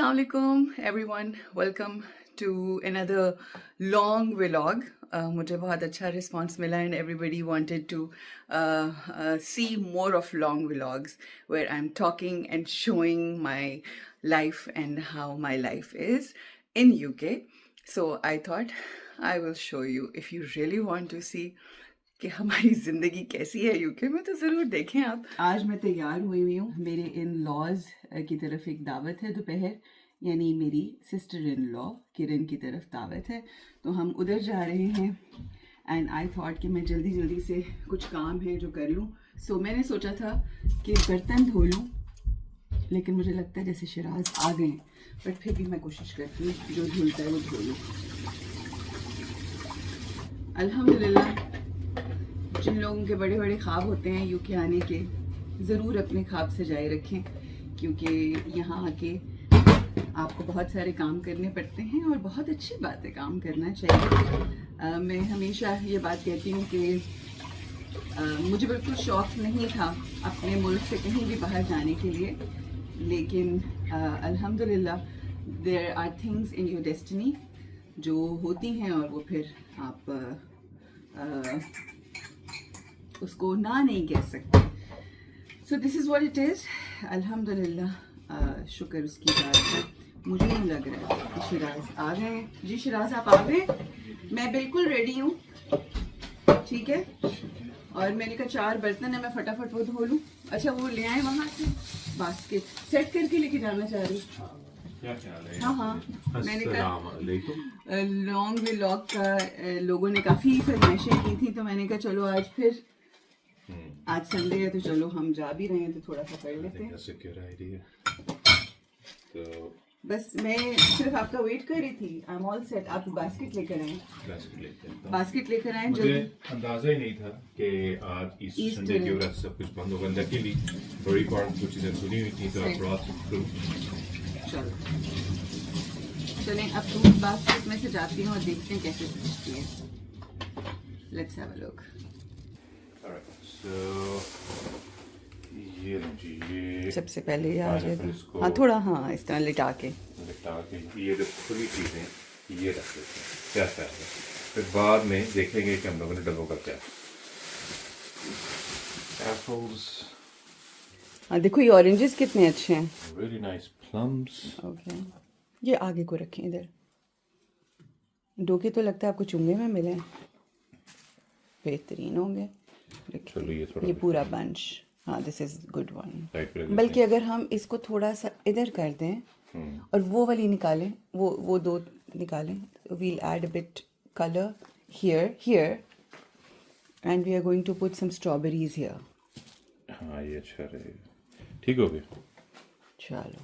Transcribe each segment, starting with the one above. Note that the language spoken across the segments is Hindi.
Assalamu alaikum everyone, welcome to another long vlog. मुझे बहुत अच्छा रिस्पांस मिला and everybody wanted to see more of long vlogs where I'm talking and showing my life and how my life is in UK. So I thought I will show you. If you really want to see कि हमारी ज़िंदगी कैसी है यूके में तो ज़रूर देखें आप। आज मैं तैयार हुई हूँ, मेरे इन लॉज की तरफ एक दावत है दोपहर, यानी मेरी सिस्टर इन लॉ किरण की तरफ दावत है, तो हम उधर जा रहे हैं। एंड आई थॉट कि मैं जल्दी जल्दी से कुछ काम है जो कर लूँ। सो मैंने सोचा था कि बर्तन धो लूँ, लेकिन मुझे लगता है जैसे शिराज आ गए, बट फिर भी मैं कोशिश करती हूँ जो धुलता है वो धो लूँ। अल्हम्दुलिल्लाह, जिन लोगों के बड़े बड़े ख्वाब होते हैं यूके आने के, ज़रूर अपने ख्वाब सजाए रखें, क्योंकि यहाँ आके आपको बहुत सारे काम करने पड़ते हैं और बहुत अच्छी बात है, काम करना चाहिए। मैं हमेशा ये बात कहती हूँ कि मुझे बिल्कुल शौक़ नहीं था अपने मुल्क से कहीं भी बाहर जाने के लिए, लेकिन अल्हम्दुलिल्लाह there are things in your destiny जो होती हैं और वो फिर आप उसको ना नहीं कह सकते। So this is what it is. अल्हम्दुलिल्लाह, शुक्र उसकी बात है। मुझे नहीं लग रहा है कि शिराज आ गए। जी शिराज आप आ गए? मैं बिल्कुल रेडी हूँ, ठीक है। और मैंने कहा 4 बर्तन है, मैं फटाफट वो धो लूँ। अच्छा वो ले आए वहाँ से बास्केट सेट करके लेके जाना चाह रही। हाँ हाँ, मैंने कहा लॉन्ग व्लॉग का लोगों ने काफ़ी फरमाइशें की थी, तो मैंने कहा चलो आज संडे है तो चलो हम जा भी रहे हैं तो थोड़ा सा कर लेते हैं। तो बस मैं सिर्फ आपका वेट कर रही थी। I am all set. आप बास्केट लेकर आए? बास्केट लेकर आए। मुझे अंदाजा ही नहीं था कि आज ईस्टर संडे की वजह से सब कुछ बंद होगा। लकीली बड़ी पार्ट कुछ चीजें सुनी हुई थी तो आप रात को चलो चलें, अब फ्रूट बास्केट में से जाती हूँ और देखते हैं कैसे सजती है। Let's have a look. ये सबसे पहले ये आ जाएगा। हाँ थोड़ा, हाँ इस तरह लिटा के ये जो खुली चीज़ें ये रख देते हैं, क्या है फिर बाद में देखेंगे कि हम लोगों ने डब्बों का क्या। एप्पल्स, हाँ देखो ये ऑरेंजेस कितने अच्छे हैं। Very nice plums. ओके, ये आगे को रखें इधर। डोके तो लगता है आपको चुंगे में मिले, बेहतरीन होंगे। चलो ये पूरा बंच, हाँ दिस इज गुड वन। बल्कि अगर हम इसको थोड़ा सा इधर कर दें और वो वाली निकालें, वो 2 निकालें, we'll add a bit colour here and we are going to put some strawberries here. हाँ ये अच्छा रहेगा, ठीक हो गया। चलो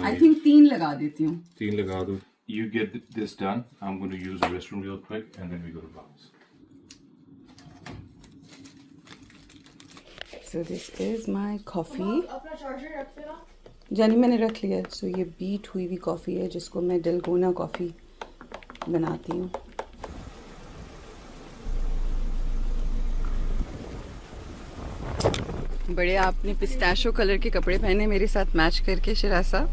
आई थिंक 3 लगा देती हूँ। 3 लगा दो। You get this done. I'm going to use the restroom real quick, and then we go to bounce. So this is my coffee. अपना चार्जर रख देना। जानी मैंने रख लिया। So ये बीट हुई हुई कॉफ़ी है जिसको मैं डलगोना कॉफ़ी बनाती हूँ। बड़े आपने पिस्ताशो कलर के कपड़े पहने मेरे साथ मैच करके शिराज साहब।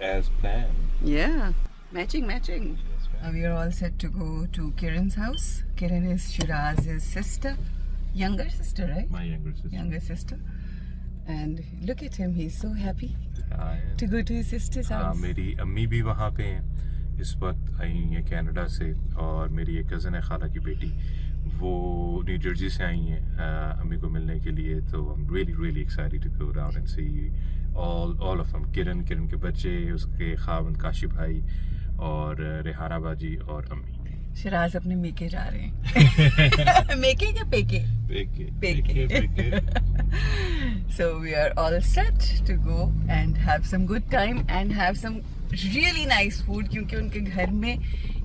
As planned. Yeah, matching. We are all set to go to Kiran's house. Kiran is Shiraz's sister, younger sister, right? My younger sister. And look at him, he's so happy to go to his sister's house. मेरी अम्मी भी वहाँ पे हैं, इस वक्त आई हैं कनाडा से, और मेरी एक कज़न है खाला की बेटी, वो न्यू जर्सी से आई हैं अम्मी को मिलने के लिए। तो I'm really excited to go down and see all of them. किरण के बच्चे, उसके खावंद काशी भाई और रेहाना बाजी और अम्मी। शिराज अपने मेके जा रहे हैं। मेके या पेके? पेके। So we are all set to go and have some good time and have some really nice food, क्योंकि उनके घर में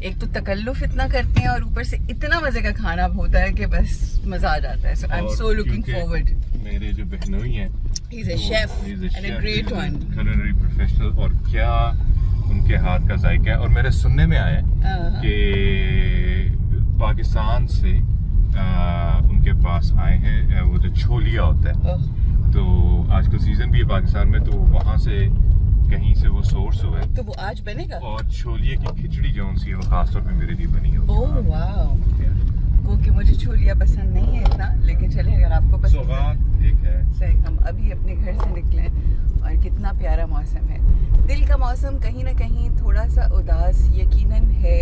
एक तो तकल्लुफ इतना करते हैं और ऊपर से इतना मजे का खाना होता है कि बस मजा आ जाता है। So I'm so looking forward. मेरे जो बहनोई हैं, he's a chef and a great one, culinary professional, और क्या उनके हाथ का जायका है। और मेरे सुनने में आया कि पाकिस्तान से उनके पास आए हैं। वो जो छोलिया होता है, तो आजकल सीजन भी है पाकिस्तान में, तो वहाँ से कहीं से वो सोर्स हुआ है। तो वो आज बनेगा। और छोलिए की खिचड़ी जो सी है वो खासतौर पे मेरे लिए बनी होगी। ओह वाओ, क्योंकि मुझे छोलिया पसंद नहीं है इतना, लेकिन चले अगर आपको पसंद सौगात एक है। सही। हम अभी अपने घर से निकले और कितना प्यारा मौसम है। दिल का मौसम कहीं ना कहीं थोड़ा सा उदास यकीनन है,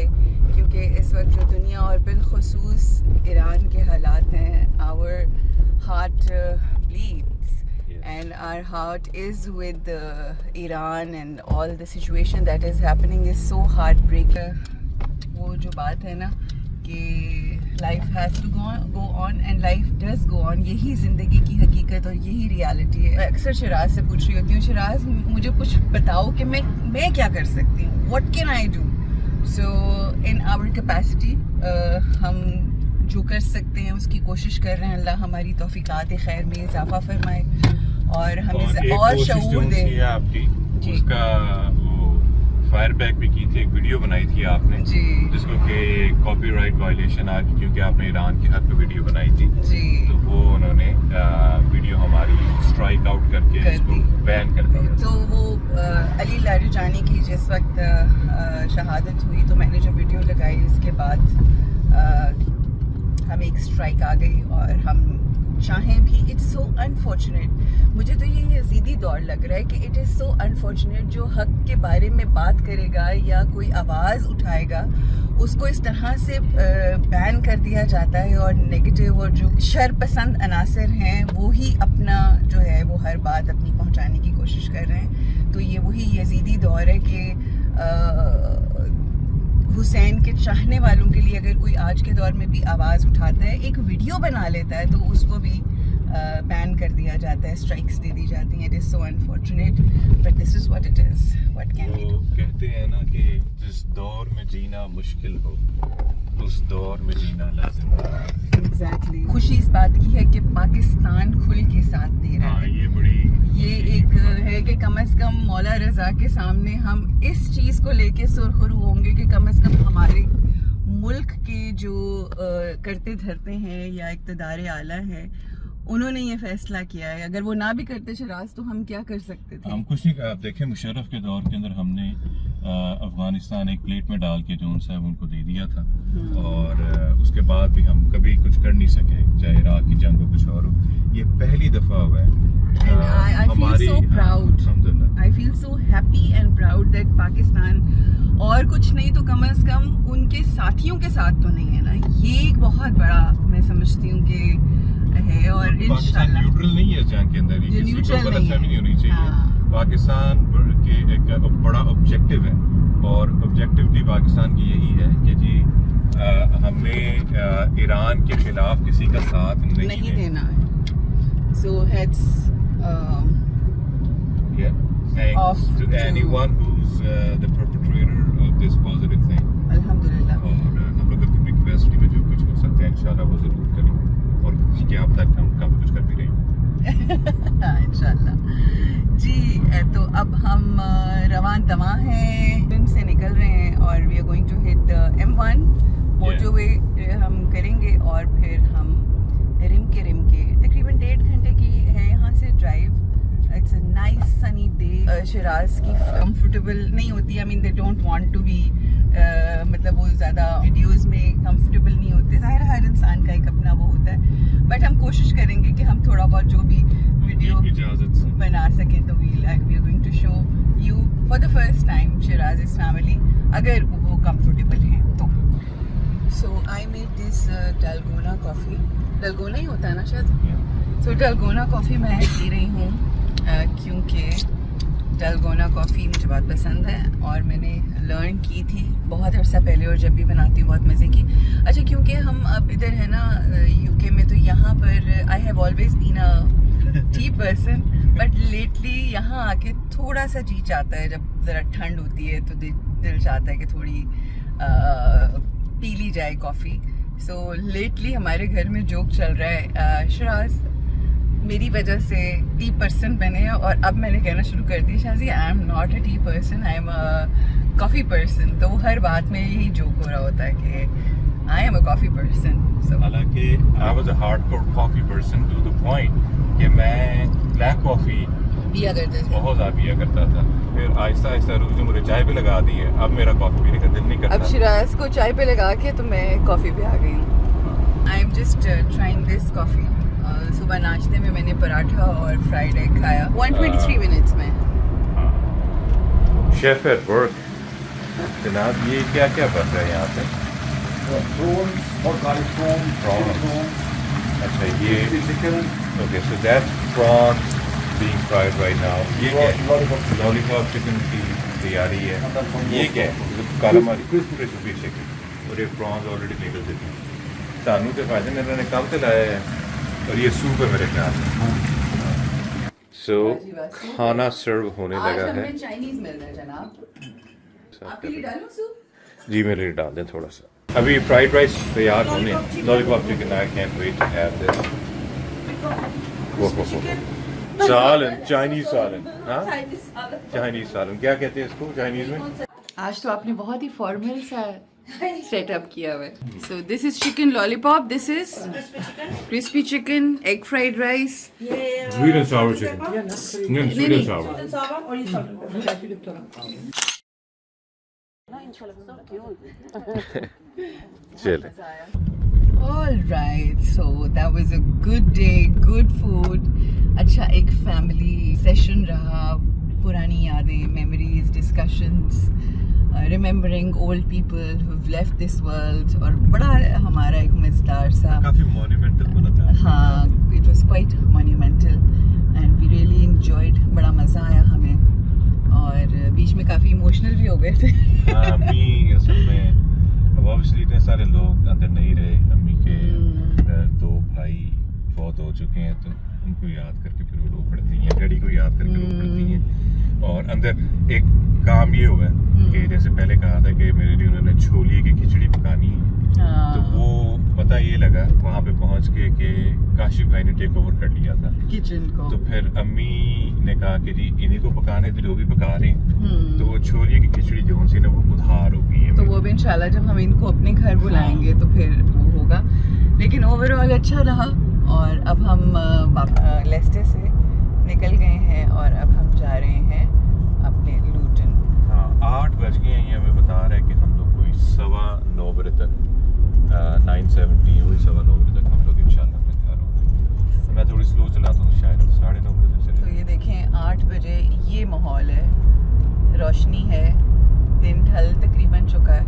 क्योंकि इस वक्त जो दुनिया और बिलखुसूस ईरान के हालात हैं, our heart bleeds and our heart is with Iran, and all the situation that is happening is so heartbreaking. वो जो बात है ना कि life has to go on and life does go on, यही ज़िंदगी की हकीकत और यही रियलिटी है। मैं अक्सर शिराज से पूछ रही होती हूँ, शिराज मुझे कुछ बताओ कि मैं क्या कर सकती हूँ, what can I do? So in our capacity हम जो कर सकते हैं उसकी कोशिश कर रहे हैं। अल्लाह हमारी तौफीकात खैर में इजाफा फरमाए और हमें और शऊर दे। आपकी उसका फायर बैक भी की थी, एक वीडियो बनाई थी आपने जी, जिसको कि कॉपीराइट वायलेशन आ गई क्योंकि आपने ईरान के हक में वीडियो बनाई थी जी। तो वो उन्होंने वीडियो हमारी स्ट्राइक आउट करके इसको बैन कर दिया। तो वो अली लारिजानी की जिस वक्त शहादत हुई, तो मैंने जो वीडियो लगाई उसके बाद हमें एक स्ट्राइक आ गई और हम चाहें भी, इट्स सो अनफॉर्चुनेट। मुझे तो ये यजीदी दौर लग रहा है कि इट इज़ सो अनफॉर्चुनेट, जो हक के बारे में बात करेगा या कोई आवाज़ उठाएगा उसको इस तरह से बैन कर दिया जाता है, और नेगेटिव और जो शरपसंद अनासर हैं वो ही अपना जो है वो हर बात अपनी पहुंचाने की कोशिश कर रहे हैं। तो ये वही यजीदी दौर है कि हुसैन के चाहने वालों के लिए अगर कोई आज के दौर में भी आवाज़ उठाता है, एक वीडियो बना लेता है, तो उसको भी बैन कर दिया जाता है, स्ट्राइक्स दे दी जाती हैं। It is so unfortunate but this is what it is, what can we do. कहते हैं ना कि जिस दौर में जीना मुश्किल हो उस दौर में जीना लाजिम है। एग्जैक्टली। खुशी इस बात की है कि पाकिस्तान खुल के साथ दे रहा है। ये एक है कि कम से कम मौला रज़ा के सामने हम इस चीज़ को लेके सुरखरू होंगे कि कम से कम हमारे मुल्क के जो करते धरते हैं या इक़्तिदार आला है, उन्होंने ये फैसला किया है। अगर वो ना भी करते शराज तो हम क्या कर सकते थे? हम कुछ नहीं। आप देखें मुशर्रफ के दौर के अंदर हमने अफगानिस्तान एक प्लेट में डाल के जोन साहब उनको दे दिया था, और उसके बाद भी हम कभी कुछ कर नहीं सके, चाहे इराक की जंग हो कुछ और हो। ये पहली दफा हुआ है। I feel so proud. I feel so happy and proud that Pakistan, और कुछ नहीं तो कम से कम उनके साथियों के साथ तो नहीं है ना, ये एक बहुत बड़ा मैं समझती हूँ कि है। और पाकिस्तान न्यूट्रल नहीं है इस जंग के अंदर, ये किसी को गलतफहमी नहीं होनी चाहिए। हाँ। पाकिस्तान के एक बड़ा ऑब्जेक्टिव है, और ऑब्जेक्टिवली पाकिस्तान की यही है कि जी हमें ईरान के खिलाफ किसी का साथ नहीं देना है। So heads off to anyone who's the perpetrator of this positive thing. अल्हम्दुलिल्लाह। और हम लोग अपनी कैपेसिटी में जो कुछ हो सकते हैं इंशाल्लाह वो जरूर करेंगे, और क्या अब तक हम कभी कुछ कर भी रहे हैं इंशाल्लाह जी। तो अब हम रवान दवा हैं, दिन से निकल रहे हैं और we are going to hit the M1 motorway हम करेंगे, और फिर हम रिम के तकरीबन 1.5 घंटे की है यहाँ से drive. It's a nice sunny day. Shiraz की कंफर्टेबल नहीं होती, I mean they don't want to be, मतलब वो ज़्यादा वीडियोस में कंफर्टेबल नहीं होते। ज़ाहिर हर इंसान का एक अपना वो होता है, बट हम कोशिश करेंगे कि हम थोड़ा बहुत जो भी वीडियो बना सकें। तो we are going to show you for the first time Shiraz family, अगर वो कंफर्टेबल हैं तो। So I made this dalgona coffee, dalgona ही होता है ना शायद। सो डलगोना कॉफ़ी मैं पी रही हूँ क्योंकि डलगोना कॉफ़ी मुझे बहुत पसंद है, और मैंने लर्न की थी बहुत अर्सा पहले, और जब भी बनाती हूँ बहुत मज़े की। अच्छा, क्योंकि हम अब इधर है ना यूके में, तो यहाँ पर I have always been a tea person, but lately यहाँ आके थोड़ा सा जी चाहता है, जब ज़रा ठंड होती है तो दिल चाहता है कि थोड़ी पी ली जाए कॉफ़ी। सो लेटली हमारे घर में जोक चल रहा है, शिराज मेरी वजह से टी पर्सन बने हैं, और अब मैंने कहना शुरू कर दिया Shaji I am not a tea person, I am a coffee person. तो हर बात में यही जोक हो रहा होता है कि I am a coffee person. So हालांकि I was a hardcore coffee person to the point कि मैं ब्लैक कॉफ़ी पिया करते थे. बहुत ज़्यादा पिया करता था. फिर आहिस्ता आहिस्ता रूह जो मुझे चाय पे लगा दी है, अब मेरा कॉफ़ी पीने का दिल नहीं करता. अब शिराज को चाय पे लगा के तो मैं कॉफ़ी पे आ गई हूँ. I am just trying this coffee. सुबह नाश्ते में मैंने पराठा और फ्राइड एग खाया 123 मिनट्स में. Chef at work. जनाब ये क्या क्या बन रहा है यहाँ पे? Prawns, hot garlic prawns, Prawns. prawns, अच्छा ये chicken, okay, so that's prawns being fried right now. ये क्या है? lollipop chicken. लॉलीपॉप चिकन की तैयारी है. And then some ये more क्या है? sauce. कालामारी Crispy. Crispy chicken. और ये प्रॉन्स ऑलरेडी निकल चुके हैं. सानू के फायदे ने इन्होंने कम तो लाया है. और ये सूप है मेरे ख्याल में. सो खाना सर्व होने लगा है. चाइनीज मिल रहा है जनाब. आपके लिए डालूं सूप? जी मेरे लिए डाल दें थोड़ा सा. अभी फ्राइड राइस तैयार होने. Lollipop chicken I can't wait to have this. सालन, चाइनीज सालन. हाँ, चाइनीज सालन. क्या कहते हैं इसको चाइनीज में? आज तो आपने बहुत ही फॉर्मल सा सेटअप किया हुआ है. So this is chicken lollipop. This is crispy chicken, egg fried rice. Sweet and sour chicken. No, sweet and sour. चले. All right, so that was a good day, good food. अच्छा एक फैमिली सेशन रहा. पुरानी यादें, memories, discussions, remembering old people who've left this world. और बड़ा हमारा एक मज़ेदार सा. काफी monumental बना था. हाँ, it was quite monumental and we really enjoyed. बड़ा मज़ा आया हमें. और बीच में काफ़ी इमोशनल भी हो गए थे. हाँ, अम्मी असल में अब ऑब्वियसली इतने सारे लोग अंदर नहीं रहे. अम्मी के दो भाई बहुत हो चुके हैं तो उनको याद करके फिर वो रो पड़ती हैं. डैडी को याद करके रो पड़ती हैं. और अंदर एक काम ये हुआ है कि जैसे पहले कहा था कि मेरे लिए उन्होंने छोलिए की खिचड़ी पकानी है. तो वो पता ये लगा वहाँ पे पहुँच के कि काशिफ भाई ने टेक ओवर कर लिया था किचन को. तो फिर अम्मी ने कहा कि जी इन्हीं को पकाने थे, लोग भी पका रहे हैं. तो वो छोलिए की खिचड़ी जो सी ना वो उधार हो गई है. तो वो भी इंशाल्लाह जब हम इनको अपने घर बुलाएंगे तो फिर वो होगा. लेकिन ओवरऑल अच्छा रहा. और अब हम लेस्टर से निकल गए हैं और अब हम जा रहे हैं अपने लूटन. हाँ, 8 बज गए हैं. ये हमें बता रहा है कि हम लोग कोई 9:15 बजे तक 9:70 वही 9:15 बजे तक हम लोग इंशाल्लाह अपने घर होंगे. मैं थोड़ी स्लो चलाता हूँ शायद 9:30 बजे तक तो चले. ये देखें 8 बजे ये माहौल है. रोशनी है. दिन ढल तकरीबन चुका है.